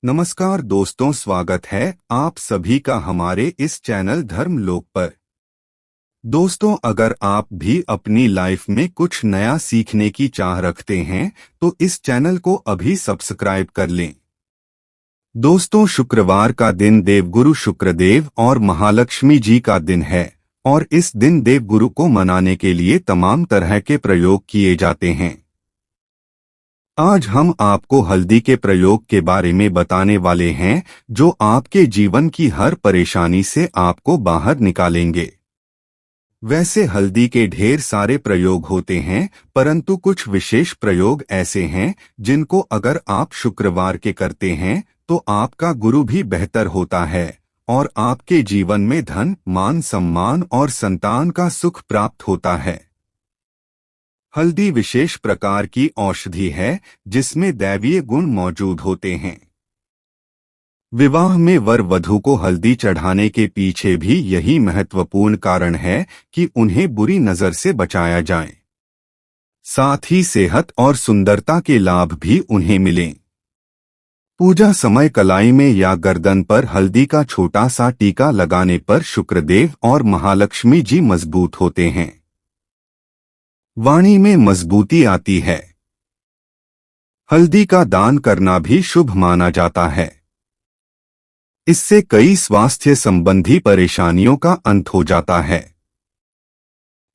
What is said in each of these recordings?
नमस्कार दोस्तों, स्वागत है आप सभी का हमारे इस चैनल धर्म लोक पर। दोस्तों, अगर आप भी अपनी लाइफ में कुछ नया सीखने की चाह रखते हैं तो इस चैनल को अभी सब्सक्राइब कर लें। दोस्तों, शुक्रवार का दिन देवगुरु शुक्रदेव और महालक्ष्मी जी का दिन है और इस दिन देवगुरु को मनाने के लिए तमाम तरह के प्रयोग किए जाते हैं। आज हम आपको हल्दी के प्रयोग के बारे में बताने वाले हैं जो आपके जीवन की हर परेशानी से आपको बाहर निकालेंगे। वैसे हल्दी के ढेर सारे प्रयोग होते हैं, परंतु कुछ विशेष प्रयोग ऐसे हैं जिनको अगर आप शुक्रवार के करते हैं तो आपका गुरु भी बेहतर होता है और आपके जीवन में धन, मान सम्मान और संतान का सुख प्राप्त होता है। हल्दी विशेष प्रकार की औषधि है जिसमें दैवीय गुण मौजूद होते हैं। विवाह में वर वधू को हल्दी चढ़ाने के पीछे भी यही महत्वपूर्ण कारण है कि उन्हें बुरी नजर से बचाया जाए, साथ ही सेहत और सुंदरता के लाभ भी उन्हें मिलें। पूजा समय कलाई में या गर्दन पर हल्दी का छोटा सा टीका लगाने पर शुक्रदेव और महालक्ष्मी जी मजबूत होते हैं। वाणी में मजबूती आती है। हल्दी का दान करना भी शुभ माना जाता है। इससे कई स्वास्थ्य संबंधी परेशानियों का अंत हो जाता है।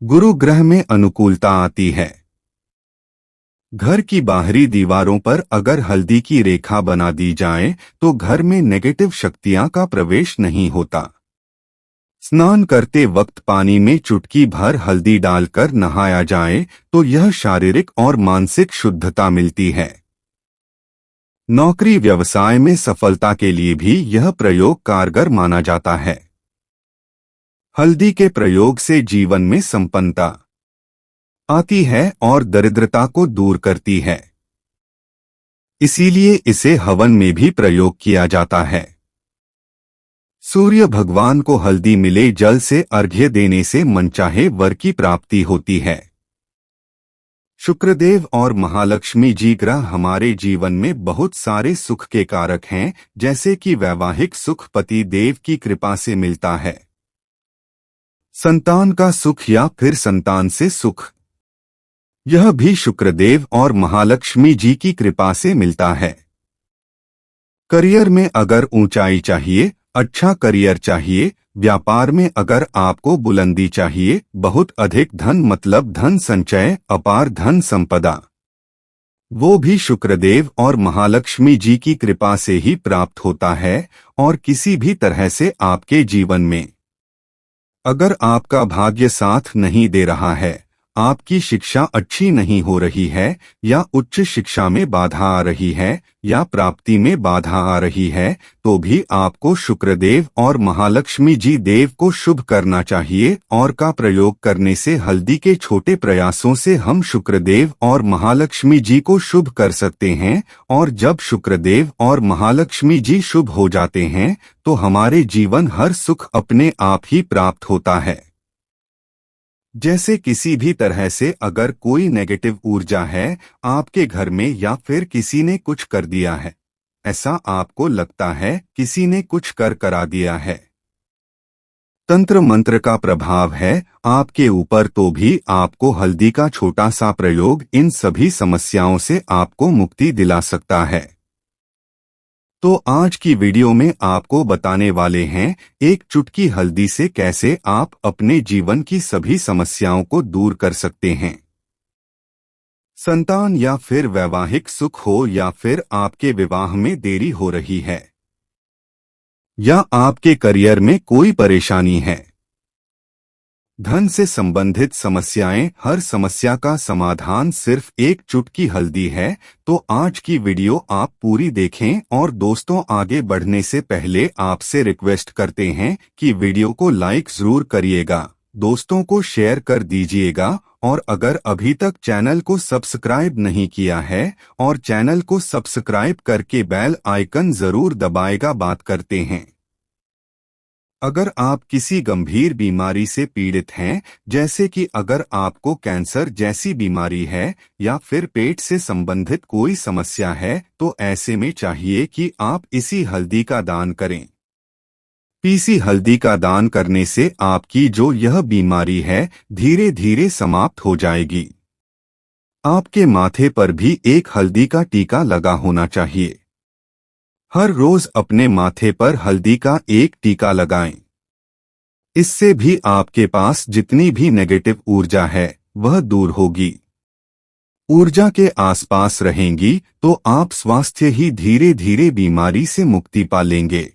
गुरु ग्रह में अनुकूलता आती है। घर की बाहरी दीवारों पर अगर हल्दी की रेखा बना दी जाए तो घर में नेगेटिव शक्तियां का प्रवेश नहीं होता। स्नान करते वक्त पानी में चुटकी भर हल्दी डालकर नहाया जाए तो यह शारीरिक और मानसिक शुद्धता मिलती है। नौकरी व्यवसाय में सफलता के लिए भी यह प्रयोग कारगर माना जाता है। हल्दी के प्रयोग से जीवन में संपन्नता आती है और दरिद्रता को दूर करती है। इसीलिए इसे हवन में भी प्रयोग किया जाता है। सूर्य भगवान को हल्दी मिले जल से अर्घ्य देने से मनचाहे वर की प्राप्ति होती है। शुक्रदेव और महालक्ष्मी जी ग्रह हमारे जीवन में बहुत सारे सुख के कारक हैं, जैसे कि वैवाहिक सुख पति देव की कृपा से मिलता है, संतान का सुख या फिर संतान से सुख, यह भी शुक्रदेव और महालक्ष्मी जी की कृपा से मिलता है। करियर में अगर ऊंचाई चाहिए, अच्छा करियर चाहिए, व्यापार में अगर आपको बुलंदी चाहिए, बहुत अधिक धन मतलब धन संचय, अपार धन संपदा, वो भी शुक्रदेव और महालक्ष्मी जी की कृपा से ही प्राप्त होता है। और किसी भी तरह से आपके जीवन में अगर आपका भाग्य साथ नहीं दे रहा है, आपकी शिक्षा अच्छी नहीं हो रही है, या उच्च शिक्षा में बाधा आ रही है, या प्राप्ति में बाधा आ रही है, तो भी आपको शुक्रदेव और महालक्ष्मी जी देव को शुभ करना चाहिए। और का प्रयोग करने से हल्दी के छोटे प्रयासों से हम शुक्रदेव और महालक्ष्मी जी को शुभ कर सकते हैं। और जब शुक्रदेव और महालक्ष्मी जी शुभ हो जाते हैं तो हमारे जीवन हर सुख अपने आप ही प्राप्त होता है। जैसे किसी भी तरह से अगर कोई नेगेटिव ऊर्जा है आपके घर में, या फिर किसी ने कुछ कर दिया है, ऐसा आपको लगता है किसी ने कुछ कर करा दिया है, तंत्र मंत्र का प्रभाव है आपके ऊपर, तो भी आपको हल्दी का छोटा सा प्रयोग इन सभी समस्याओं से आपको मुक्ति दिला सकता है। तो आज की वीडियो में आपको बताने वाले हैं एक चुटकी हल्दी से कैसे आप अपने जीवन की सभी समस्याओं को दूर कर सकते हैं। संतान या फिर वैवाहिक सुख हो, या फिर आपके विवाह में देरी हो रही है, या आपके करियर में कोई परेशानी है, धन से संबंधित समस्याएं, हर समस्या का समाधान सिर्फ एक चुटकी हल्दी है। तो आज की वीडियो आप पूरी देखें। और दोस्तों, आगे बढ़ने से पहले आपसे रिक्वेस्ट करते हैं कि वीडियो को लाइक जरूर करिएगा, दोस्तों को शेयर कर दीजिएगा, और अगर अभी तक चैनल को सब्सक्राइब नहीं किया है और चैनल को सब्सक्राइब करके बेल आइकन जरूर दबाएगा। बात करते हैं अगर आप किसी गंभीर बीमारी से पीड़ित हैं, जैसे कि अगर आपको कैंसर जैसी बीमारी है या फिर पेट से संबंधित कोई समस्या है, तो ऐसे में चाहिए कि आप इसी हल्दी का दान करें। पीसी हल्दी का दान करने से आपकी जो यह बीमारी है धीरे धीरे समाप्त हो जाएगी। आपके माथे पर भी एक हल्दी का टीका लगा होना चाहिए। हर रोज अपने माथे पर हल्दी का एक टीका लगाएं। इससे भी आपके पास जितनी भी नेगेटिव ऊर्जा है वह दूर होगी। ऊर्जा के आसपास रहेंगी तो आप स्वास्थ्य ही धीरे धीरे बीमारी से मुक्ति पा लेंगे।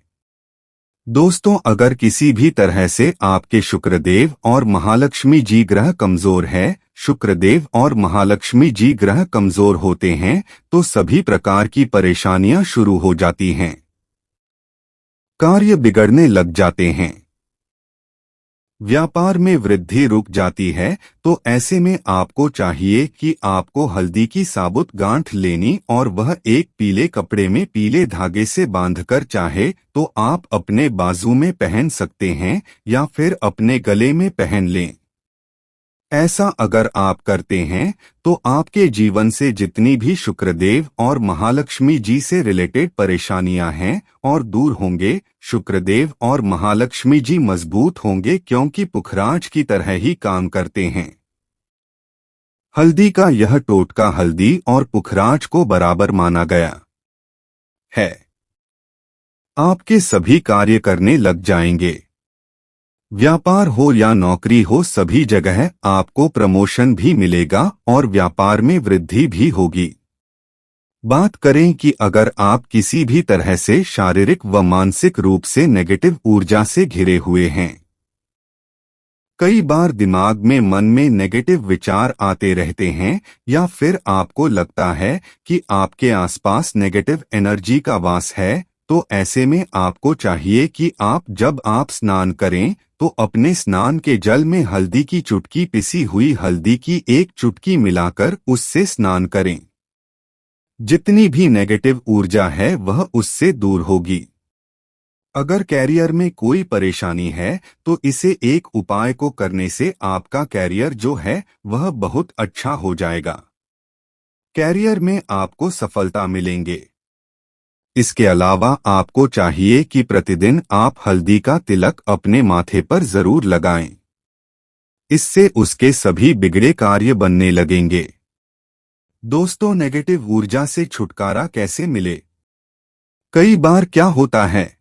दोस्तों, अगर किसी भी तरह से आपके शुक्रदेव और महालक्ष्मी जी ग्रह कमजोर है, शुक्रदेव और महालक्ष्मी जी ग्रह कमजोर होते हैं तो सभी प्रकार की परेशानियां शुरू हो जाती हैं। कार्य बिगड़ने लग जाते हैं। व्यापार में वृद्धि रुक जाती है। तो ऐसे में आपको चाहिए कि आपको हल्दी की साबुत गांठ लेनी और वह एक पीले कपड़े में पीले धागे से बांधकर चाहे तो आप अपने बाजू में पहन सकते हैं या फिर अपने गले में पहन लें। ऐसा अगर आप करते हैं तो आपके जीवन से जितनी भी शुक्रदेव और महालक्ष्मी जी से रिलेटेड परेशानियां हैं और दूर होंगे। शुक्रदेव और महालक्ष्मी जी मजबूत होंगे क्योंकि पुखराज की तरह ही काम करते हैं। हल्दी का यह टोटका हल्दी और पुखराज को बराबर माना गया है। आपके सभी कार्य करने लग जाएंगे। व्यापार हो या नौकरी हो, सभी जगह आपको प्रमोशन भी मिलेगा और व्यापार में वृद्धि भी होगी। बात करें कि अगर आप किसी भी तरह से शारीरिक व मानसिक रूप से नेगेटिव ऊर्जा से घिरे हुए हैं, कई बार दिमाग में मन में नेगेटिव विचार आते रहते हैं या फिर आपको लगता है कि आपके आसपास नेगेटिव एनर्जी का वास है, तो ऐसे में आपको चाहिए कि जब आप स्नान करें तो अपने स्नान के जल में हल्दी की चुटकी, पिसी हुई हल्दी की एक चुटकी मिलाकर उससे स्नान करें। जितनी भी नेगेटिव ऊर्जा है वह उससे दूर होगी। अगर कैरियर में कोई परेशानी है तो इसे एक उपाय को करने से आपका कैरियर जो है वह बहुत अच्छा हो जाएगा। कैरियर में आपको सफलता मिलेंगे। इसके अलावा आपको चाहिए कि प्रतिदिन आप हल्दी का तिलक अपने माथे पर जरूर लगाएं। इससे उसके सभी बिगड़े कार्य बनने लगेंगे। दोस्तों, नेगेटिव ऊर्जा से छुटकारा कैसे मिले? कई बार क्या होता है,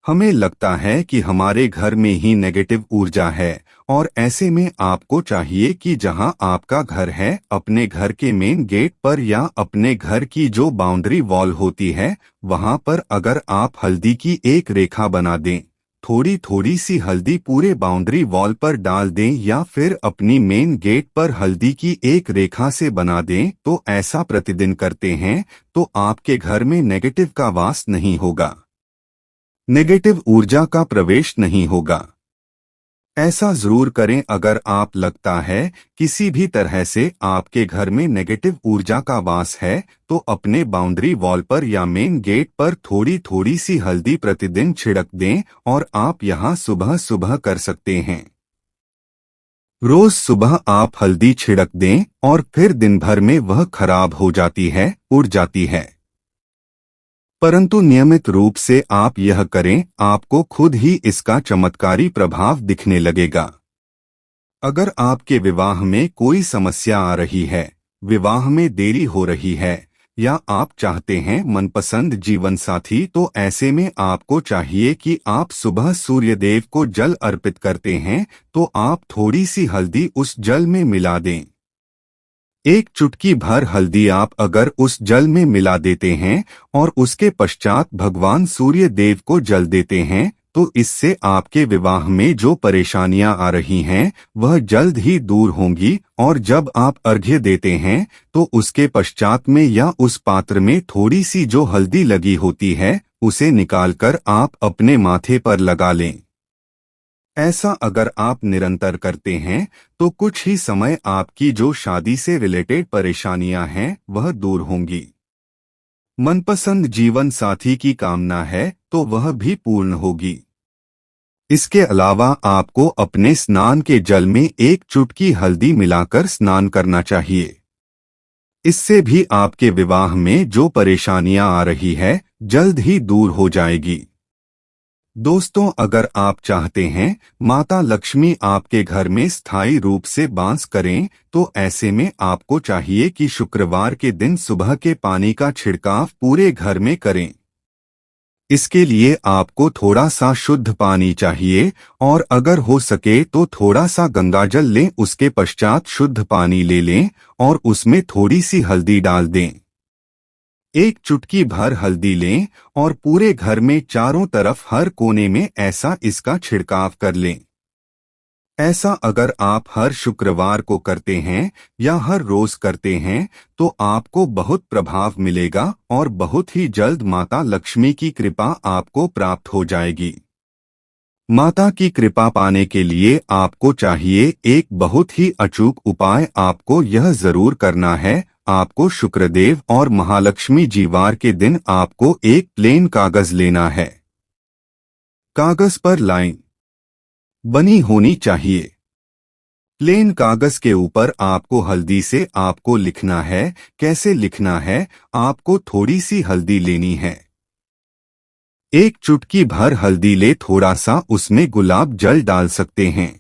हमें लगता है कि हमारे घर में ही नेगेटिव ऊर्जा है और ऐसे में आपको चाहिए कि जहां आपका घर है, अपने घर के मेन गेट पर या अपने घर की जो बाउंड्री वॉल होती है वहां पर अगर आप हल्दी की एक रेखा बना दें, थोड़ी थोड़ी सी हल्दी पूरे बाउंड्री वॉल पर डाल दें या फिर अपनी मेन गेट पर हल्दी की एक रेखा से बना दें, तो ऐसा प्रतिदिन करते हैं तो आपके घर में नेगेटिव का वास नहीं होगा, नेगेटिव ऊर्जा का प्रवेश नहीं होगा। ऐसा जरूर करें। अगर आप लगता है किसी भी तरह से आपके घर में नेगेटिव ऊर्जा का वास है तो अपने बाउंड्री वॉल पर या मेन गेट पर थोड़ी थोड़ी सी हल्दी प्रतिदिन छिड़क दें और आप यहां सुबह सुबह कर सकते हैं। रोज सुबह आप हल्दी छिड़क दें और फिर दिन भर में वह खराब हो जाती है, उड़ जाती है। परंतु नियमित रूप से आप यह करें, आपको खुद ही इसका चमत्कारी प्रभाव दिखने लगेगा। अगर आपके विवाह में कोई समस्या आ रही है, विवाह में देरी हो रही है या आप चाहते हैं मनपसंद जीवन साथी, तो ऐसे में आपको चाहिए कि आप सुबह सूर्य देव को जल अर्पित करते हैं तो आप थोड़ी सी हल्दी उस जल में मिला दें। एक चुटकी भर हल्दी आप अगर उस जल में मिला देते हैं और उसके पश्चात भगवान सूर्य देव को जल देते हैं, तो इससे आपके विवाह में जो परेशानियां आ रही हैं वह जल्द ही दूर होंगी। और जब आप अर्घ्य देते हैं तो उसके पश्चात में या उस पात्र में थोड़ी सी जो हल्दी लगी होती है उसे निकालकर आप अपने माथे पर लगा लें। ऐसा अगर आप निरंतर करते हैं तो कुछ ही समय आपकी जो शादी से रिलेटेड परेशानियां हैं वह दूर होंगी। मनपसंद जीवन साथी की कामना है तो वह भी पूर्ण होगी। इसके अलावा आपको अपने स्नान के जल में एक चुटकी हल्दी मिलाकर स्नान करना चाहिए। इससे भी आपके विवाह में जो परेशानियां आ रही है जल्द ही दूर हो जाएगी। दोस्तों, अगर आप चाहते हैं माता लक्ष्मी आपके घर में स्थायी रूप से वास करें, तो ऐसे में आपको चाहिए कि शुक्रवार के दिन सुबह के पानी का छिड़काव पूरे घर में करें। इसके लिए आपको थोड़ा सा शुद्ध पानी चाहिए और अगर हो सके तो थोड़ा सा गंगाजल लें, उसके पश्चात शुद्ध पानी ले लें और उसमें थोड़ी सी हल्दी डाल दें। एक चुटकी भर हल्दी लें और पूरे घर में चारों तरफ हर कोने में ऐसा इसका छिड़काव कर लें। ऐसा अगर आप हर शुक्रवार को करते हैं या हर रोज करते हैं तो आपको बहुत प्रभाव मिलेगा और बहुत ही जल्द माता लक्ष्मी की कृपा आपको प्राप्त हो जाएगी। माता की कृपा पाने के लिए आपको चाहिए एक बहुत ही अचूक उपाय। आपको यह जरूर करना है, आपको शुक्रदेव और महालक्ष्मी जी वार के दिन आपको एक प्लेन कागज लेना है। कागज पर लाइन बनी होनी चाहिए। प्लेन कागज के ऊपर आपको हल्दी से आपको लिखना है। कैसे लिखना है? आपको थोड़ी सी हल्दी लेनी है, एक चुटकी भर हल्दी ले, थोड़ा सा उसमें गुलाब जल डाल सकते हैं।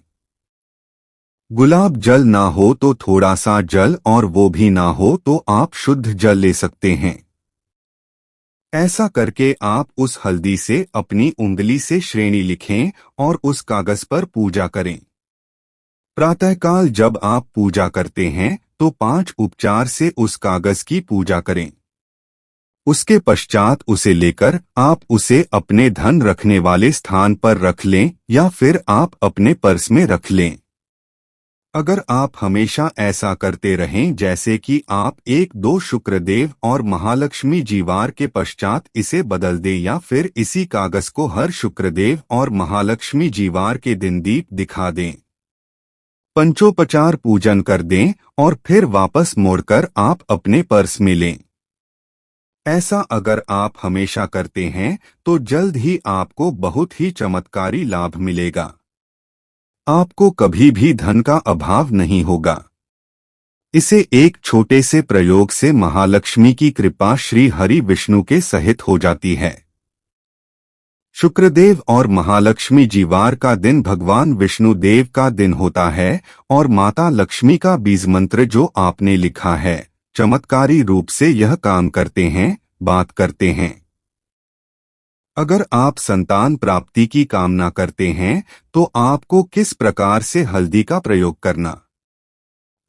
गुलाब जल ना हो तो थोड़ा सा जल, और वो भी ना हो तो आप शुद्ध जल ले सकते हैं। ऐसा करके आप उस हल्दी से अपनी उंगली से श्रेणी लिखें और उस कागज पर पूजा करें। प्रातःकाल जब आप पूजा करते हैं तो 5 उपचार से उस कागज की पूजा करें। उसके पश्चात उसे लेकर आप उसे अपने धन रखने वाले स्थान पर रख लें या फिर आप अपने पर्स में रख लें। अगर आप हमेशा ऐसा करते रहें जैसे कि आप 1-2 शुक्रदेव और महालक्ष्मी जीवार के पश्चात इसे बदल दें या फिर इसी कागज को हर शुक्रदेव और महालक्ष्मी जीवार के दिन दीप दिखा दें, पंचोपचार पूजन कर दें और फिर वापस मोड़कर आप अपने पर्स में लें। ऐसा अगर आप हमेशा करते हैं तो जल्द ही आपको बहुत ही चमत्कारी लाभ मिलेगा। आपको कभी भी धन का अभाव नहीं होगा। इसे एक छोटे से प्रयोग से महालक्ष्मी की कृपा श्री हरि विष्णु के सहित हो जाती है। शुक्रदेव और महालक्ष्मी जीवार का दिन भगवान विष्णु देव का दिन होता है और माता लक्ष्मी का बीज मंत्र जो आपने लिखा है चमत्कारी रूप से यह काम करते हैं, बात करते हैं। अगर आप संतान प्राप्ति की कामना करते हैं तो आपको किस प्रकार से हल्दी का प्रयोग करना?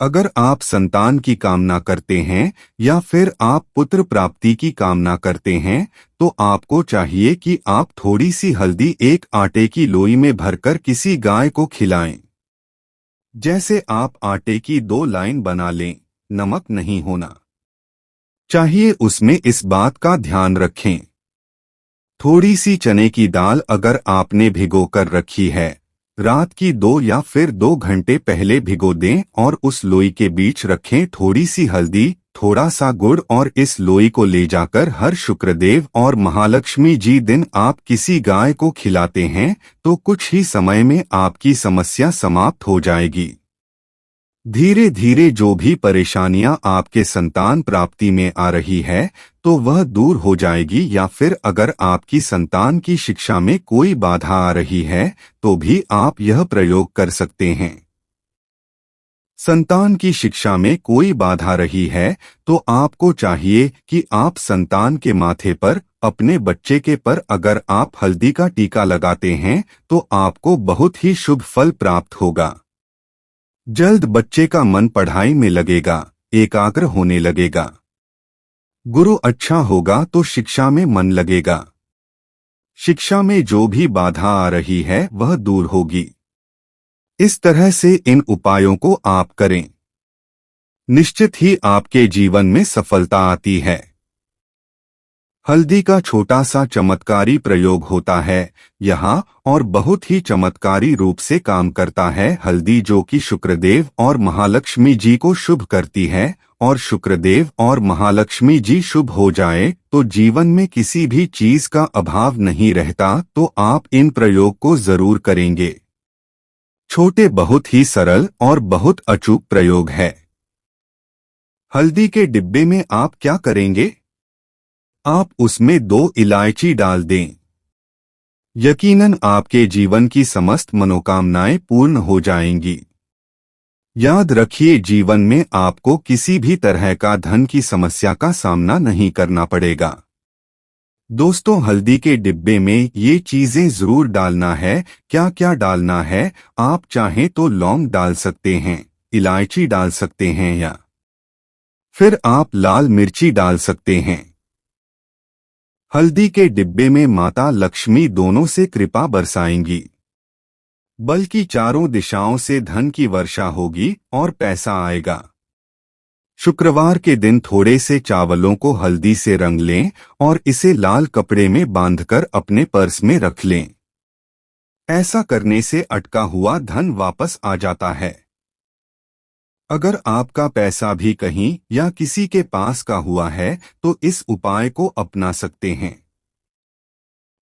अगर आप संतान की कामना करते हैं या फिर आप पुत्र प्राप्ति की कामना करते हैं तो आपको चाहिए कि आप थोड़ी सी हल्दी एक आटे की लोई में भरकर किसी गाय को खिलाएं। जैसे आप आटे की 2 लाइन बना लें, नमक नहीं होना चाहिए उसमें, इस बात का ध्यान रखें। थोड़ी सी चने की दाल अगर आपने भिगो कर रखी है, रात की 2 या फिर 2 घंटे पहले भिगो दें और उस लोई के बीच रखें थोड़ी सी हल्दी, थोड़ा सा गुड़ और इस लोई को ले जाकर हर शुक्रदेव और महालक्ष्मी जी दिन आप किसी गाय को खिलाते हैं तो कुछ ही समय में आपकी समस्या समाप्त हो जाएगी। धीरे धीरे जो भी परेशानियां आपके संतान प्राप्ति में आ रही है तो वह दूर हो जाएगी, या फिर अगर आपकी संतान की शिक्षा में कोई बाधा आ रही है तो भी आप यह प्रयोग कर सकते हैं। संतान की शिक्षा में कोई बाधा रही है तो आपको चाहिए कि आप संतान के माथे पर, अपने बच्चे के पर अगर आप हल्दी का टीका लगाते हैं तो आपको बहुत ही शुभ फल प्राप्त होगा। जल्द बच्चे का मन पढ़ाई में लगेगा, एकाग्र होने लगेगा। गुरु अच्छा होगा तो शिक्षा में मन लगेगा। शिक्षा में जो भी बाधा आ रही है वह दूर होगी। इस तरह से इन उपायों को आप करें, निश्चित ही आपके जीवन में सफलता आती है। हल्दी का छोटा सा चमत्कारी प्रयोग होता है यहाँ और बहुत ही चमत्कारी रूप से काम करता है। हल्दी जो कि शुक्रदेव और महालक्ष्मी जी को शुभ करती है, और शुक्रदेव और महालक्ष्मी जी शुभ हो जाए तो जीवन में किसी भी चीज का अभाव नहीं रहता। तो आप इन प्रयोग को जरूर करेंगे। छोटे बहुत ही सरल और बहुत अचूक प्रयोग है। हल्दी के डिब्बे में आप क्या करेंगे? आप उसमें 2 इलायची डाल दें। यकीनन आपके जीवन की समस्त मनोकामनाएं पूर्ण हो जाएंगी। याद रखिए, जीवन में आपको किसी भी तरह का धन की समस्या का सामना नहीं करना पड़ेगा। दोस्तों, हल्दी के डिब्बे में ये चीजें जरूर डालना है। क्या क्या डालना है? आप चाहें तो लौंग डाल सकते हैं, इलायची डाल सकते हैं, या फिर आप लाल मिर्ची डाल सकते हैं। हल्दी के डिब्बे में माता लक्ष्मी दोनों से कृपा बरसाएंगी, बल्कि चारों दिशाओं से धन की वर्षा होगी और पैसा आएगा। शुक्रवार के दिन थोड़े से चावलों को हल्दी से रंग लें और इसे लाल कपड़े में बांधकर अपने पर्स में रख लें। ऐसा करने से अटका हुआ धन वापस आ जाता है। अगर आपका पैसा भी कहीं या किसी के पास का हुआ है तो इस उपाय को अपना सकते हैं।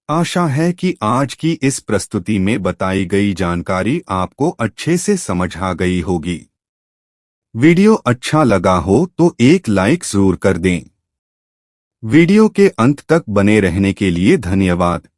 आशा है कि आज की इस प्रस्तुति में बताई गई जानकारी आपको अच्छे से समझ आ गई होगी। वीडियो अच्छा लगा हो तो एक लाइक जरूर कर दें। वीडियो के अंत तक बने रहने के लिए धन्यवाद।